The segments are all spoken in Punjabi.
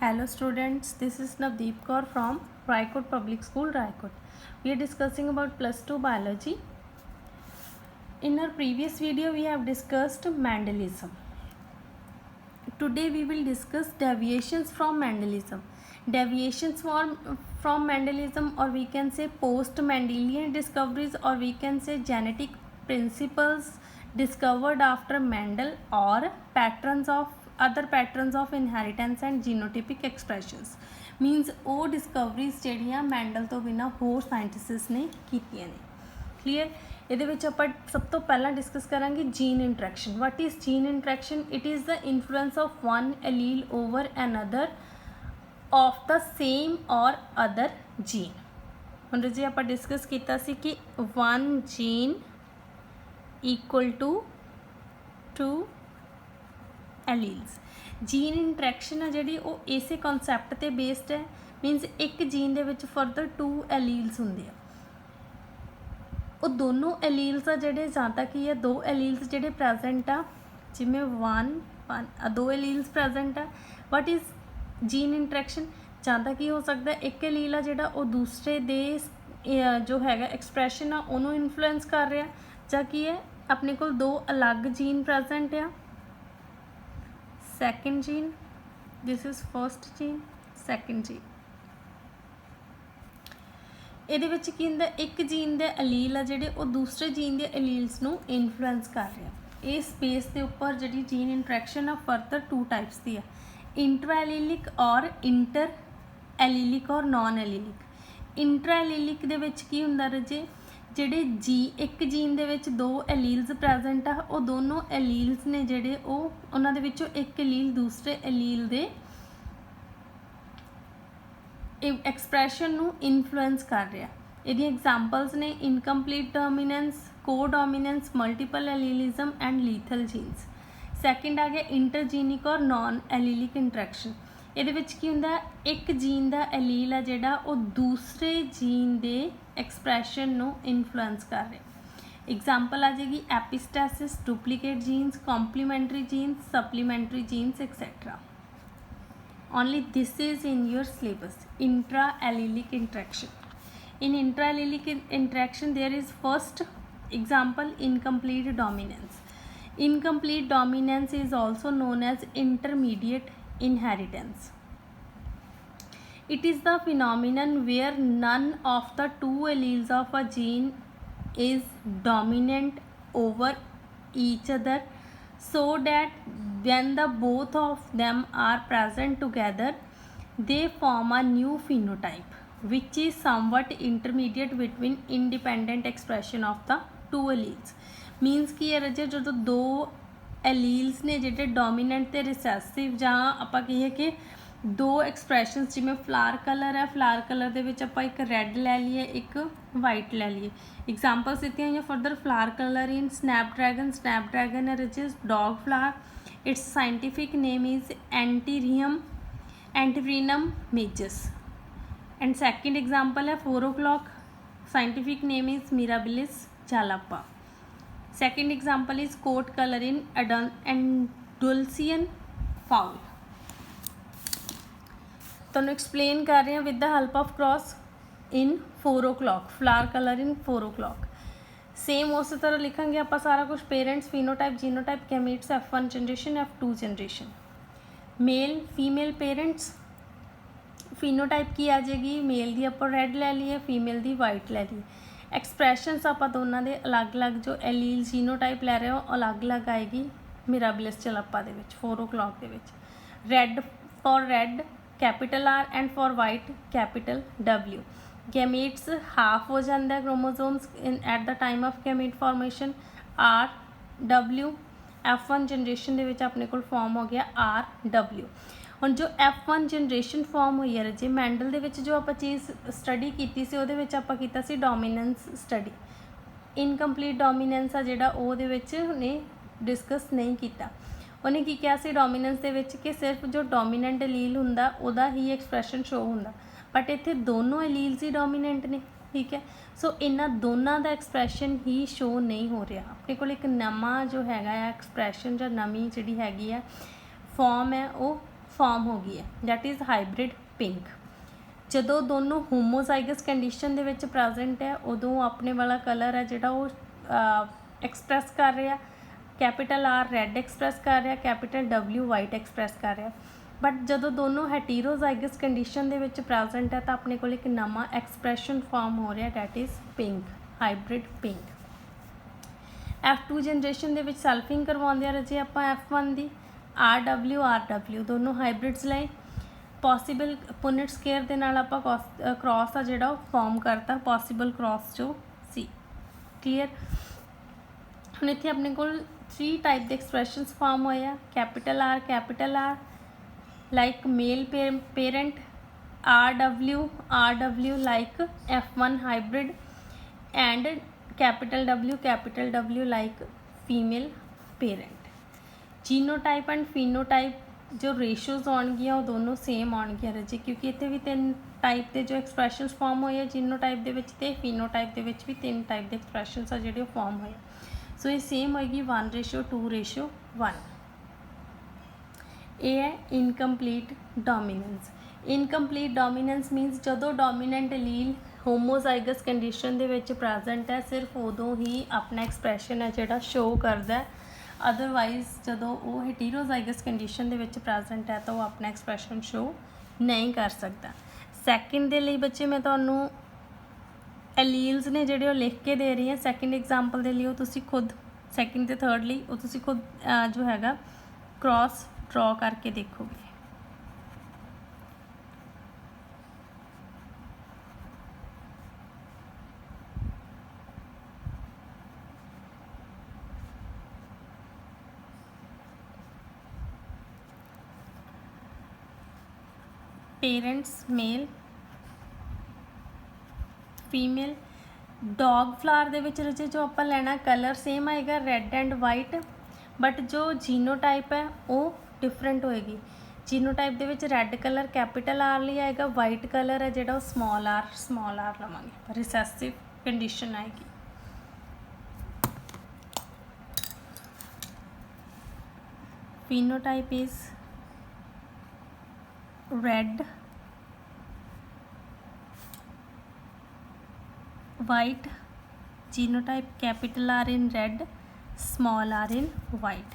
Hello students, this is Navdeep Kaur from Raikot Public School, Raikot. We are discussing about plus 2 biology. In our previous video, we have discussed Mendelism. Today we will discuss deviations from Mendelism. Deviations from Mendelism, or we can say post-Mendelian discoveries, or we can say genetic principles discovered after Mendel, or other patterns of inheritance and genotypic expressions. Means ਉਹ discoveries ਜਿਹੜੀਆਂ ਮੈਂਡਲ ਤੋਂ ਬਿਨਾਂ ਹੋਰ ਸਾਇੰਟਿਸਟਸ ਨੇ ਕੀਤੀਆਂ ਨੇ। ਕਲੀਅਰ। ਇਹਦੇ ਵਿੱਚ ਆਪਾਂ ਸਭ ਤੋਂ ਪਹਿਲਾਂ ਡਿਸਕਸ ਕਰਾਂਗੇ gene interaction. What is gene interaction? It is the influence of one allele over another of the same or other gene. ਹੁਣ ਜੇ ਆਪਾਂ ਡਿਸਕਸ ਕੀਤਾ ਸੀ ਕਿ one gene equal to 2 alleles. Gene interaction ਆ ਜਿਹੜੀ ਉਹ ਇਸੇ ਕਨਸੈਪਟ ਤੇ ਬੇਸਡ ਹੈ। ਮੀਨਸ ਇੱਕ ਜੀਨ ਦੇ ਵਿੱਚ ਫਰਦਰ 2 ਐਲੀਲਸ ਹੁੰਦੇ ਆ। ਉਹ ਦੋਨੋਂ ਐਲੀਲਸ ਆ ਜਿਹੜੇ ਜਾਂ ਤਾਂ ਕੀ ਹੈ 2 ਐਲੀਲਸ ਜਿਹੜੇ ਪ੍ਰੈਜ਼ੈਂਟ ਆ, ਜਿਵੇਂ 2 ਐਲੀਲਸ ਪ੍ਰੈਜ਼ੈਂਟ ਆ। What is gene interaction? ਜਾਂ ਤਾਂ ਕੀ ਹੋ ਸਕਦਾ ਇੱਕ ਐਲੀਲ ਆ ਜਿਹੜਾ ਉਹ ਦੂਸਰੇ ਦੇ ਜੋ ਹੈਗਾ ਐਕਸਪ੍ਰੈਸ਼ਨ ਆ ਉਹਨੂੰ ਇਨਫਲੂਐਂਸ ਕਰ ਰਿਹਾ, ਜਾਂ ਕੀ ਹੈ ਆਪਣੇ ਕੋਲ 2 ਅਲੱਗ ਜੀਨ ਪ੍ਰੈਜ਼ੈਂਟ ਆ। second gene, this is first gene, second gene। ਇਹਦੇ ਵਿੱਚ ਕੀ ਹੁੰਦਾ ਇੱਕ ਜੀਨ ਦੇ ਅਲੀਲ ਆ ਜਿਹੜੇ ਉਹ ਦੂਸਰੇ ਜੀਨ ਦੇ ਅਲੀਲਸ ਨੂੰ ਇਨਫਲੂਐਂਸ ਕਰ ਰਿਹਾ। ਇਸ ਬੇਸ ਦੇ ਉੱਪਰ ਜਿਹੜੀ ਜੀਨ ਇੰਟਰੈਕਸ਼ਨ ਆ ਫਰਦਰ 2 ਟਾਈਪਸ ਦੀ ਆ, ਇੰਟਰਾ ਐਲੀਲਿਕ ਔਰ ਇੰਟਰ ਐਲੀਲਿਕ ਔਰ ਨॉन ਐਲੀਲਿਕ। ਇੰਟਰਾ ਐਲੀਲਿਕ ਦੇ ਵਿੱਚ ਕੀ ਹੁੰਦਾ ਰਜੇ, ਜਿਹੜੇ ਇੱਕ ਜੀਨ ਦੇ ਵਿੱਚ 2 ਐਲੀਲਸ ਪ੍ਰੈਜ਼ੈਂਟ ਆ, ਉਹ ਦੋਨੋਂ ਐਲੀਲਸ ਨੇ ਜਿਹੜੇ ਉਹ ਉਹਨਾਂ ਦੇ ਵਿੱਚੋਂ ਇੱਕ ਐਲੀਲ ਦੂਸਰੇ ਐਲੀਲ ਦੇ ਐਕਸਪ੍ਰੈਸ਼ਨ ਨੂੰ ਇਨਫਲੂਐਂਸ ਕਰ ਰਿਹਾ। ਇਹਦੀਆਂ ਐਗਜ਼ਾਮਪਲਸ ਨੇ incomplete dominance, codominance, multiple allelism and lethal genes. Second ਆ ਗਿਆ ਇੰਟਰਜੀਨਿਕ ਔਰ ਨॉन ਐਲੀਲਿਕ ਇੰਟਰੈਕਸ਼ਨ। ਇਹਦੇ ਵਿੱਚ ਕੀ ਹੁੰਦਾ ਇੱਕ ਜੀਨ ਦਾ ਐਲੀਲ ਆ ਜਿਹੜਾ ਉਹ ਦੂਸਰੇ ਜੀਨ ਦੇ ਐਕਸਪ੍ਰੈਸ਼ਨ ਨੂੰ ਇਨਫਲੂਐਂਸ ਕਰ ਰਿਹਾ। ਐਗਜ਼ਾਮਪਲ ਆ ਜਾਏਗੀ epistasis, duplicate genes, complementary genes, supplementary genes etcetera. Only this is in your syllabus, intra-allelic interaction. In intra-allelic interaction there is first example incomplete dominance. Incomplete dominance is also known as intermediate inheritance. It is the phenomenon where none of the 2 alleles of a gene is dominant over each other, so that when the both of them are present together they form a new phenotype which is somewhat intermediate between independent expression of the 2 alleles। means कि है रजे जो 2 alleles ने ਜਿਹੜੇ dominant ਤੇ recessive ਜਾਂ ਆਪਾਂ ਕਹੀਏ ਕਿ 2 expressions ਜਿਵੇਂ flower color ਹੈ, flower color ਦੇ ਵਿੱਚ ਆਪਾਂ ਇੱਕ red ਲੈ ਲਈਏ ਇੱਕ white ਲੈ ਲਈਏ। examples ਦਿੱਤੀਆਂ ਹੋਈਆਂ further flower color in snapdragon ਹੈ ਰਜੇ dog flower, its scientific name is Antirrhinum majus। and second example है 4 o'clock, scientific name is Mirabilis jalapa। second example is coat color in Andalusian fowl। ਤੁਹਾਨੂੰ explain ਕਰ ਰਹੇ ਹਾਂ with the help of cross in 4 o'clock, flower color in 4 o'clock। Same उस तरह लिखेंगे आप सारा कुछ, parents, phenotype, genotype, gametes, F1 generation, F2 generation, male female parents. Phenotype की आ जाएगी मेल की आप रेड ले लीए, फीमेल की वाइट ले लीए। एक्सप्रैशनस आप दोनों के अलग अलग जो एलील जीनोटाइप लै रहे हो अलग अलग आएगी मिराबिलिस जलापा दे विच 4 o'clock दे विच। Red for red capital R and for white capital W। Gametes half हो जाता है chromosomes at the time of gamete formation RW। F1 generation दे विच अपने को फॉर्म हो गया RW। हुण जो F1 जनरेशन फॉर्म हुई है रजे मैंडल दे विच जो आप चीज़ स्टडी की सी उहदे विच आपां कीता सी डोमीनेंस स्टडी। इनकंप्लीट डोमीनेंस आ जिहड़ा उहदे विच ने डिस्कस नहीं किया। उन्हें की कहा सी डोमीनेंस दे विच कि सिर्फ जो डोमीनेंट एलील हुंदा उहदा ही एक्सप्रैशन शो हुंदा, बट इत्थे दोनों एलील्स ही डोमीनेंट ने। ठीक है, सो इन्हां दोनों का एक्सप्रैशन ही शो नहीं हो रहा। अपने को एक नवा जो हैगा एक्सप्रैशन या नवी जिहड़ी हैगी है फॉर्म है वो ਫਾਰਮ ਹੋ ਗਈ ਹੈ, ਦੈਟ ਇਜ਼ ਹਾਈਬ੍ਰਿਡ ਪਿੰਕ। ਜਦੋਂ ਦੋਨੋਂ ਹੋਮੋਜ਼ਾਈਗਸ ਕੰਡੀਸ਼ਨ ਦੇ ਵਿੱਚ ਪ੍ਰੈਜ਼ੈਂਟ ਹੈ ਉਦੋਂ ਆਪਣੇ ਵਾਲਾ ਕਲਰ ਹੈ ਜਿਹੜਾ ਉਹ ਐਕਸਪ੍ਰੈਸ ਕਰ ਰਿਹਾ, ਕੈਪੀਟਲ ਆਰ ਰੈੱਡ ਐਕਸਪ੍ਰੈਸ ਕਰ ਰਿਹਾ, ਕੈਪੀਟਲ ਡਬਲਿਊ ਵਾਈਟ ਐਕਸਪ੍ਰੈਸ ਕਰ ਰਿਹਾ। ਬਟ ਜਦੋਂ ਦੋਨੋਂ ਹੈਟੀਰੋਜ਼ਾਈਗਸ ਕੰਡੀਸ਼ਨ ਦੇ ਵਿੱਚ ਪ੍ਰੈਜ਼ੈਂਟ ਹੈ ਤਾਂ ਆਪਣੇ ਕੋਲ ਇੱਕ ਨਵਾਂ ਐਕਸਪ੍ਰੈਸ਼ਨ ਫਾਰਮ ਹੋ ਰਿਹਾ, that is pink, hybrid pink. F2 generation ਦੇ ਵਿੱਚ ਸੈਲਫਿੰਗ ਕਰਵਾਉਂਦੇ ਆ ਰਾਜੇ ਆਪਾਂ F1 ਦੀ, RW ਦੋਨੋਂ ਹਾਈਬ੍ਰਿਡਸ ਲਏ। ਪੋਸੀਬਲ ਪੁਨਿਟ ਸਕੇਅਰ ਦੇ ਨਾਲ ਆਪਾਂ ਕ੍ਰੋਸ ਆ ਜਿਹੜਾ ਉਹ ਫਾਰਮ ਕਰਤਾ, ਪੋਸੀਬਲ ਕ੍ਰੋਸ ਜੋ ਸੀ। ਕਲੀਅਰ। ਹੁਣ ਇੱਥੇ ਆਪਣੇ ਕੋਲ 3 ਟਾਈਪ ਦੇ ਐਕਸਪ੍ਰੈਸ਼ਨਸ ਫਾਰਮ ਹੋਏ ਆ, capital R like male parent, RW like F1 hybrid, and capital W like female parent। Genotype and phenotype जो रेशियोज आउणगियां वो दोनों सेम आउणगियां राजे, क्योंकि इत्थे भी 3 टाइप के जो एक्सप्रैशनस फॉर्म होए जीनोटाइप दे विच ते फिनोटाइप दे विच भी 3 टाइप के एक्सप्रैशनस आ जिहड़े फॉर्म होए। सो ये सेम होएगी 1:2:1। ये है इनकंप्लीट डोमीनेंस। इनकंप्लीट डोमीनेंस मीनस जदों डोमीनेंट एलील होमोजाइगस कंडीशन दे विच प्रैजेंट है सिर्फ उदों ही अपना एक्सप्रैशन है जिहड़ा शो करदा है, अदरवाइज जदों वो हेटेरोजाइगस कंडीशन दे विच प्रैजेंट है तो वो अपना एक्सप्रैशन शो नहीं कर सकता। सैकेंड दे लई बच्चे मैं तुहानूं एलील्स ने जिहड़े लिख के दे रही हैं, सैकेंड एग्जाम्पल दे लई वो तुसीं खुद, सैकेंड ते थर्ड लई वो तुसीं खुद जो हैगा क्रॉस ड्रॉ करके देखोगे। Parents male female. Dog flower दे विच रचे जो आप लेना कलर सेम आएगा रेड एंड वाइट, बट जो जीनोटाइप है वो डिफरेंट होएगी। जीनोटाइप दे विच रेड कलर कैपिटल आर लिए आएगा, वाइट कलर है जो स्मॉल आर लवांगे, रिसेसिव कंडीशन आएगी। Phenotype is red, white, genotype capital R in red, small r in white।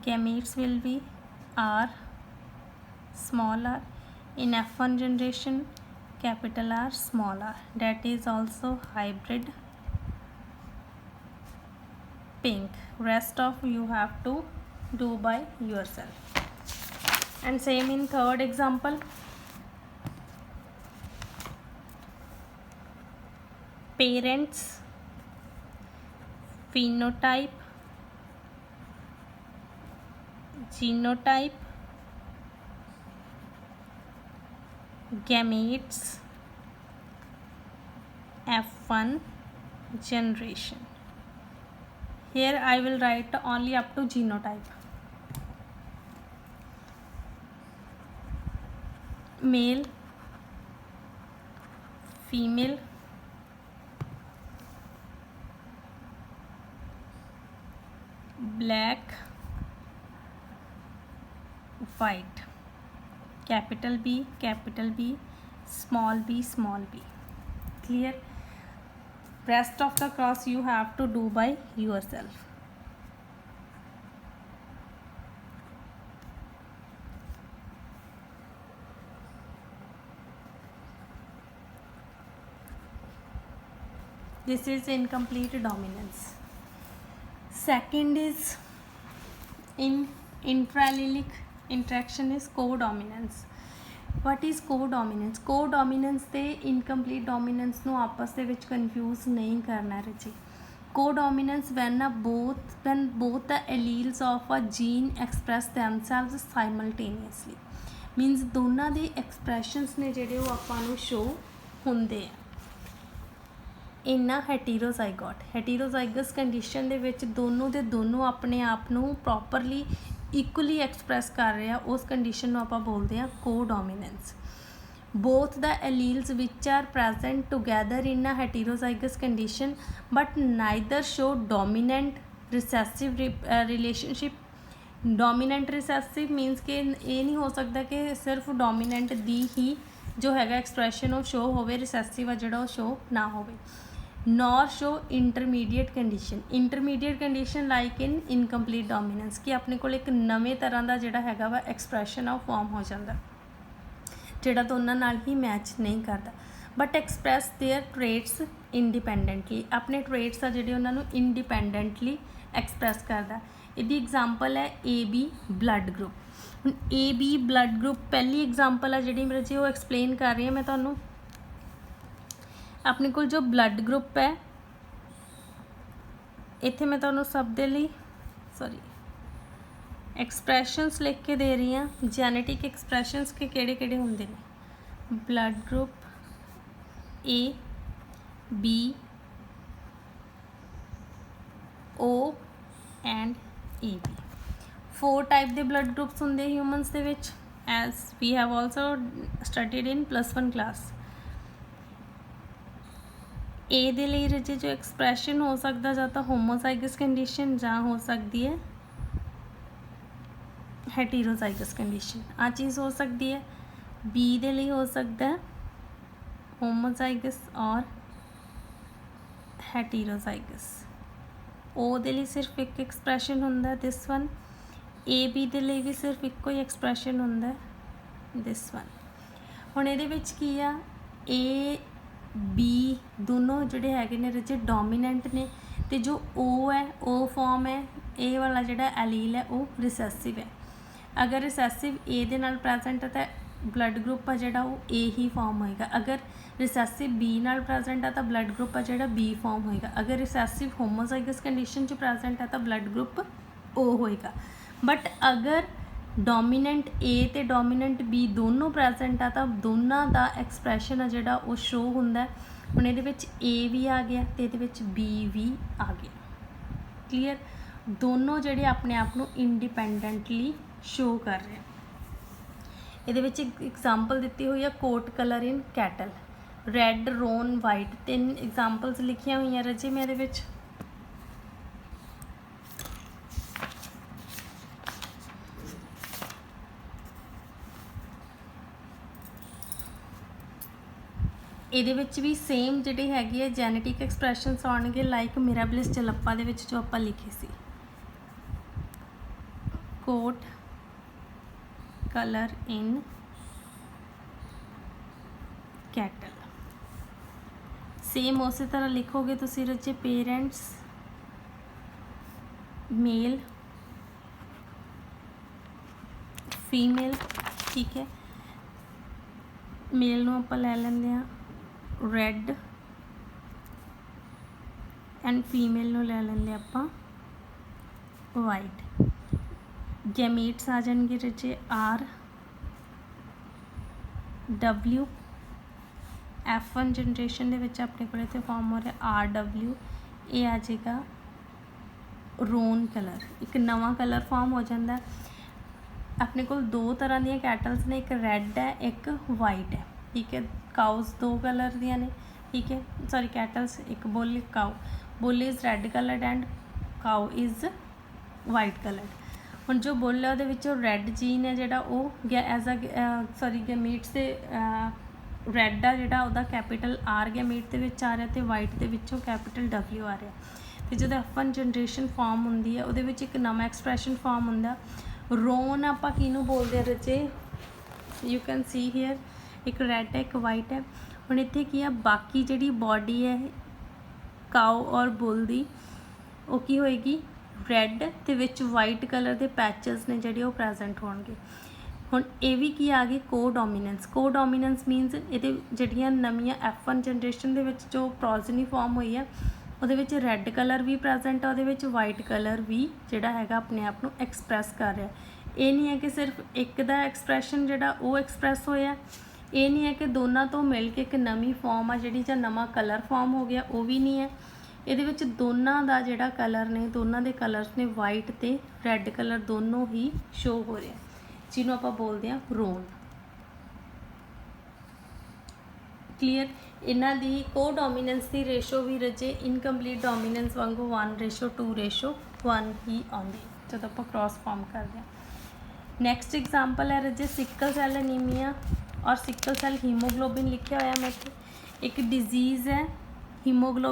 Gametes will be R, small r। In F1 generation capital R, small r, that is also hybrid pink। Rest of you have to do by yourself। And same in third example, parents phenotype genotype gametes F1 generation। Here I will write only up to genotype। Male female black white, capital B small b। Clear. Rest of the cross you have to do by yourself। This is incomplete dominance। Second is in intrallelic interaction is codominance। What is codominance? Codominance ਤੇ incomplete dominance ਨੂੰ आपस ਦੇ ਵਿੱਚ confuse नहीं करना रजी। Codominance when both the alleles of a gene express themselves simultaneously, means ਦੋਨਾਂ ਦੇ expressions ਨੇ ਜਿਹੜੇ ਉਹ ਆਪਾਂ ਨੂੰ show ਹੁੰਦੇ ਆ। इन्ना हेटेरोजाइगस कंडीशन दे विच दोनों दे दोनों अपने आप नूं प्रॉपरली इक्वली एक्सप्रैस कर रहे हैं, उस कंडीशन नूं आपां बोलते हैं codominance. Both the alleles which are present together in a heterozygous condition but neither show dominant recessive relationship dominant recessive means ਕਿ ਇਹ ਨਹੀਂ ਹੋ ਸਕਦਾ ਕਿ ਸਿਰਫ ਡੋਮੀਨੈਂਟ ਦੀ ਹੀ ਜੋ ਹੈਗਾ ਐਕਸਪ੍ਰੈਸ਼ਨ ਉਹ ਸ਼ੋ ਹੋਵੇ, ਰਿਸੈਸਿਵ ਆ ਜਿਹੜਾ ਉਹ ਸ਼ੋ ਨਾ ਹੋਵੇ। Nor show intermediate condition like in incomplete dominance, ਕਿ ਆਪਣੇ ਕੋਲ ਇੱਕ ਨਵੇਂ ਤਰ੍ਹਾਂ ਦਾ ਜਿਹੜਾ ਹੈਗਾ ਵਾ ਐਕਸਪ੍ਰੈਸ਼ਨ ਆ ਉਹ ਫਾਰਮ ਹੋ ਜਾਂਦਾ ਜਿਹੜਾ ਦੋਨਾਂ ਨਾਲ ਹੀ ਮੈਚ ਨਹੀਂ ਕਰਦਾ। But express there traits independently, ਆਪਣੇ ਟ੍ਰੇਟਸ ਆ ਜਿਹੜੇ ਉਹਨਾਂ ਨੂੰ ਇੰਡੀਪੈਂਡੈਂਟਲੀ ਐਕਸਪ੍ਰੈਸ ਕਰਦਾ। ਇਹਦੀ ਐਗਜ਼ਾਮਪਲ ਹੈ AB ਬਲੱਡ ਗਰੁੱਪ। ਹੁਣ AB ਬਲੱਡ ਗਰੁੱਪ ਪਹਿਲੀ ਐਗਜ਼ਾਮਪਲ ਆ ਜਿਹੜੀ ਮੇਰੇ ਜੀ ਉਹ ਐਕਸਪਲੇਨ ਕਰ ਰਹੀ ਹਾਂ ਮੈਂ ਤੁਹਾਨੂੰ। ਆਪਣੇ ਕੋਲ ਜੋ ਬਲੱਡ ਗਰੁੱਪ ਹੈ, ਇੱਥੇ ਮੈਂ ਤੁਹਾਨੂੰ ਸਭ ਦੇ ਲਈ ਐਕਸਪ੍ਰੈਸ਼ਨਸ ਲਿਖ ਕੇ ਦੇ ਰਹੀ ਹਾਂ, ਜੈਨੇਟਿਕ ਐਕਸਪ੍ਰੈਸ਼ਨਸ ਕਿ ਕਿਹੜੇ ਕਿਹੜੇ ਹੁੰਦੇ ਨੇ। Blood group A B O and AB, 4 type ਦੇ ਬਲੱਡ ਗਰੁੱਪਸ ਹੁੰਦੇ ਹਿਊਮਨਸ ਦੇ ਵਿੱਚ, as we have also studied in +1 class. A ਦੇ ਲਈ ਰਜੇ ਜੋ ਐਕਸਪ੍ਰੈਸ਼ਨ ਹੋ ਸਕਦਾ ਜਾਂ ਤਾਂ ਹੋਮੋਜ਼ਾਈਗਸ ਕੰਡੀਸ਼ਨ ਜਾਂ ਹੋ ਸਕਦੀ ਹੈ ਹੈਟੀਰੋਜ਼ਾਈਗਸ ਕੰਡੀਸ਼ਨ, ਆ ਚੀਜ਼ ਹੋ ਸਕਦੀ ਹੈ। B ਦੇ ਲਈ ਹੋ ਸਕਦਾ ਹੈ ਹੋਮੋਜ਼ਾਈਗਸ ਔਰ ਹੈਟੀਰੋਜ਼ਾਈਗਸ। O ਦੇ ਲਈ ਸਿਰਫ ਇੱਕ ਐਕਸਪ੍ਰੈਸ਼ਨ ਹੁੰਦਾ ਦਿਸ ਵਨ। AB ਦੇ ਲਈ ਵੀ ਸਿਰਫ ਇੱਕੋ ਹੀ ਐਕਸਪ੍ਰੈਸ਼ਨ ਹੁੰਦਾ ਦਿਸ ਵਨ। ਹੁਣ ਇਹਦੇ ਵਿੱਚ ਕੀ ਆ, A B ਦੋਨੋਂ ਜਿਹੜੇ ਹੈਗੇ ਨੇ ਰਜੇ ਡੋਮੀਨੈਂਟ ਨੇ, ਅਤੇ ਜੋ O ਹੈ O ਫਾਰਮ ਹੈ, ਇਹ ਵਾਲਾ ਜਿਹੜਾ ਐਲੀਲ ਹੈ ਉਹ ਰਿਸੈਸਿਵ ਹੈ। ਅਗਰ ਰਿਸੈਸਿਵ A ਦੇ ਨਾਲ ਪ੍ਰੈਜੈਂਟ ਹੈ ਤਾਂ ਬਲੱਡ ਗਰੁੱਪ ਆ ਜਿਹੜਾ ਉਹ A ਹੀ ਫਾਰਮ ਹੋਏਗਾ। ਅਗਰ ਰਿਸੈਸਿਵ B ਨਾਲ ਪ੍ਰੈਜੈਂਟ ਹੈ ਤਾਂ ਬਲੱਡ ਗਰੁੱਪ ਆ ਜਿਹੜਾ B ਫਾਰਮ ਹੋਏਗਾ। ਅਗਰ ਰਿਸੈਸਿਵ ਹੋਮੋਜ਼ਾਈਗਸ ਕੰਡੀਸ਼ਨ 'ਚ ਪ੍ਰੈਜੈਂਟ ਹੈ ਤਾਂ ਬਲੱਡ ਗਰੁੱਪ O ਹੋਏਗਾ। ਬਟ ਅਗਰ ਡੋਮੀਨੈਂਟ A ਅਤੇ ਡੋਮੀਨੈਂਟ B ਦੋਨੋਂ ਪ੍ਰੈਜੈਂਟ ਆ ਤਾਂ ਦੋਨਾਂ ਦਾ ਐਕਸਪ੍ਰੈਸ਼ਨ ਆ ਜਿਹੜਾ ਉਹ ਸ਼ੋ ਹੁੰਦਾ। ਹੁਣ ਇਹਦੇ ਵਿੱਚ A ਵੀ ਆ ਗਿਆ ਅਤੇ ਇਹਦੇ ਵਿੱਚ B ਵੀ ਆ ਗਿਆ। ਕਲੀਅਰ, ਦੋਨੋਂ ਜਿਹੜੇ ਆਪਣੇ ਆਪ ਨੂੰ ਇੰਡੀਪੈਂਡੈਂਟਲੀ ਸ਼ੋ ਕਰ ਰਹੇ। ਇਹਦੇ ਵਿੱਚ ਇੱਕ ਐਗਜ਼ਾਮਪਲ ਦਿੱਤੀ ਹੋਈ ਆ, coat colour in cattle, red roan white, 3 examples ਲਿਖੀਆਂ ਹੋਈਆਂ ਰਜੇ ਮੈਂ ਇਹਦੇ ਵਿੱਚ। ਇਹਦੇ ਵਿੱਚ ਵੀ ਸੇਮ ਜਿਹੜੇ ਹੈਗੇ ਆ ਜੈਨੇਟਿਕ ਐਕਸਪ੍ਰੈਸ਼ਨਸ ਆਉਣਗੇ ਲਾਈਕ ਮਿਰਾਬਲਿਸ ਜਲੱਪਾ ਦੇ ਵਿੱਚ ਜੋ ਆਪਾਂ ਲਿਖੇ ਸੀ, ਕੋਟ ਕਲਰ ਇਨ ਕੈਟਲ। ਸੇਮ ਉਸੇ ਤਰ੍ਹਾਂ ਲਿਖੋਗੇ ਤੁਸੀਂ ਰਚੇ ਪੇਰੈਂਟਸ ਮੇਲ ਫੀਮੇਲ, ਠੀਕ ਹੈ। ਮੇਲ ਨੂੰ ਆਪਾਂ ਲੈ ਲੈਂਦੇ ਹਾਂ ਰੈੱਡ ਐਂਡ ਫੀਮੇਲ ਨੂੰ ਲੈ ਲੈਂਦੇ ਆਪਾਂ ਵਾਈਟ। ਗੈਮੀਟਸ ਆ ਜਾਣਗੇ ਰਚੇ R W, F1 ਜਨਰੇਸ਼ਨ ਦੇ ਵਿੱਚ ਆਪਣੇ ਕੋਲ ਇੱਥੇ ਫਾਰਮ ਹੋ ਰਿਹਾ RW, ਇਹ ਆ ਜਾਏਗਾ ਰੋਨ ਕਲਰ, ਇੱਕ ਨਵਾਂ ਕਲਰ ਫਾਰਮ ਹੋ ਜਾਂਦਾ। ਆਪਣੇ ਕੋਲ 2 ਤਰ੍ਹਾਂ ਦੀਆਂ ਕੈਟਲਸ ਨੇ, ਇੱਕ ਰੈੱਡ ਹੈ ਇੱਕ ਵਾਈਟ ਹੈ, ਠੀਕ ਹੈ। ਕਾਊਜ਼ 2 ਕਲਰ ਦੀਆਂ ਨੇ, ਠੀਕ ਹੈ, ਸੌਰੀ ਕੈਟਲਸ, ਇੱਕ ਬੁੱਲ ਇੱਕ ਕਾਊ। ਬੁੱਲ is red coloured and ਕਾਊ is white coloured. ਹੁਣ ਜੋ ਬੁੱਲ ਹੈ ਉਹਦੇ ਵਿੱਚੋਂ ਰੈੱਡ ਜੀਨ ਹੈ ਜਿਹੜਾ ਉਹ ਐਜ਼ ਗੈਮੀਟਸ ਦੇ ਰੈੱਡ ਆ ਜਿਹੜਾ ਉਹਦਾ ਕੈਪੀਟਲ R ਗੈਮੀਟ ਦੇ ਵਿੱਚ ਆ ਰਿਹਾ ਅਤੇ ਵਾਈਟ ਦੇ ਵਿੱਚੋਂ ਕੈਪੀਟਲ W ਆ ਰਿਹਾ। ਅਤੇ ਜਦੋਂ F1 ਜਨਰੇਸ਼ਨ ਫਾਰਮ ਹੁੰਦੀ ਹੈ ਉਹਦੇ ਵਿੱਚ ਇੱਕ ਨਵਾਂ ਐਕਸਪ੍ਰੈਸ਼ਨ ਫਾਰਮ ਹੁੰਦਾ। ਰੋਨ ਆਪਾਂ ਕਿਹਨੂੰ ਬੋਲਦੇ ਹਾਂ ਰਚੇ, ਯੂ ਕੈਨ ਸੀ ਹੀਅਰ, ਇੱਕ ਰੈੱਡ ਹੈ ਇੱਕ ਵਾਈਟ ਹੈ। ਹੁਣ ਇੱਥੇ ਕੀ ਆ, ਬਾਕੀ ਜਿਹੜੀ ਬੋਡੀ ਹੈ ਕਾਓ ਔਰ ਬੁੱਲ ਦੀ ਉਹ ਕੀ ਹੋਏਗੀ ਰੈੱਡ ਅਤੇ ਵਿੱਚ ਵਾਈਟ ਕਲਰ ਦੇ ਪੈਚਸ ਨੇ ਜਿਹੜੇ ਉਹ ਪ੍ਰੈਜੈਂਟ ਹੋਣਗੇ। ਹੁਣ ਇਹ ਵੀ ਕੀ ਆ ਗਈ ਕੋਡੋਮੀਨੈਂਸ ਮੀਨਸ ਇਹਦੇ ਜਿਹੜੀਆਂ ਨਵੀਆਂ F1 ਜਨਰੇਸ਼ਨ ਦੇ ਵਿੱਚ ਜੋ ਪ੍ਰੋਜਨੀ ਫਾਰਮ ਹੋਈ ਹੈ ਉਹਦੇ ਵਿੱਚ ਰੈੱਡ ਕਲਰ ਵੀ ਪ੍ਰੈਜੈਂਟ ਆ, ਉਹਦੇ ਵਿੱਚ ਵਾਈਟ ਕਲਰ ਵੀ ਜਿਹੜਾ ਹੈਗਾ ਆਪਣੇ ਆਪ ਨੂੰ ਐਕਸਪ੍ਰੈਸ ਕਰ ਰਿਹਾ। ਇਹ ਨਹੀਂ ਹੈ ਕਿ ਸਿਰਫ ਇੱਕ ਦਾ ਐਕਸਪ੍ਰੈਸ਼ਨ ਜਿਹੜਾ ਉਹ ਐਕਸਪ੍ਰੈਸ ਹੋਇਆ, ਇਹ ਨਹੀਂ ਹੈ ਕਿ ਦੋਨਾਂ ਤੋਂ ਮਿਲ ਕੇ ਇੱਕ ਨਵੀਂ ਫਾਰਮ ਆ ਜਿਹੜੀ ਜਾਂ ਨਵਾਂ ਕਲਰ ਫਾਰਮ ਹੋ ਗਿਆ, ਉਹ ਵੀ ਨਹੀਂ ਹੈ। ਇਹਦੇ ਵਿੱਚ ਦੋਨਾਂ ਦਾ ਜਿਹੜਾ ਕਲਰ ਨੇ, ਦੋਨਾਂ ਦੇ ਕਲਰਸ ਨੇ ਵਾਈਟ ਅਤੇ ਰੈੱਡ ਕਲਰ ਦੋਨੋਂ ਹੀ ਸ਼ੋ ਹੋ ਰਿਹਾ, ਜਿਹਨੂੰ ਆਪਾਂ ਬੋਲਦੇ ਹਾਂ ਰੋਨ। ਕਲੀਅਰ, ਇਹਨਾਂ ਦੀ ਕੋਡੋਮੀਨੈਂਸ ਦੀ ਰੇਸ਼ੋ ਵੀ ਰਜੇ ਇਨਕੰਪਲੀਟ ਡੋਮੀਨੈਂਸ ਵਾਂਗੂ 1:2:1 ਹੀ ਆਉਂਦੀ। ਜਦੋਂ ਆਪਾਂ क्रॉस फॉर्म ਕਰਦੇ ਹਾਂ। ਨੈਕਸਟ एग्जांपल है रजे सिकल सैल एनीमिया और सिकल सैल हीमोग्लोबिन लिखा होया मैं इत्थे। एक डिजीज़ है हीमोग्लोबिन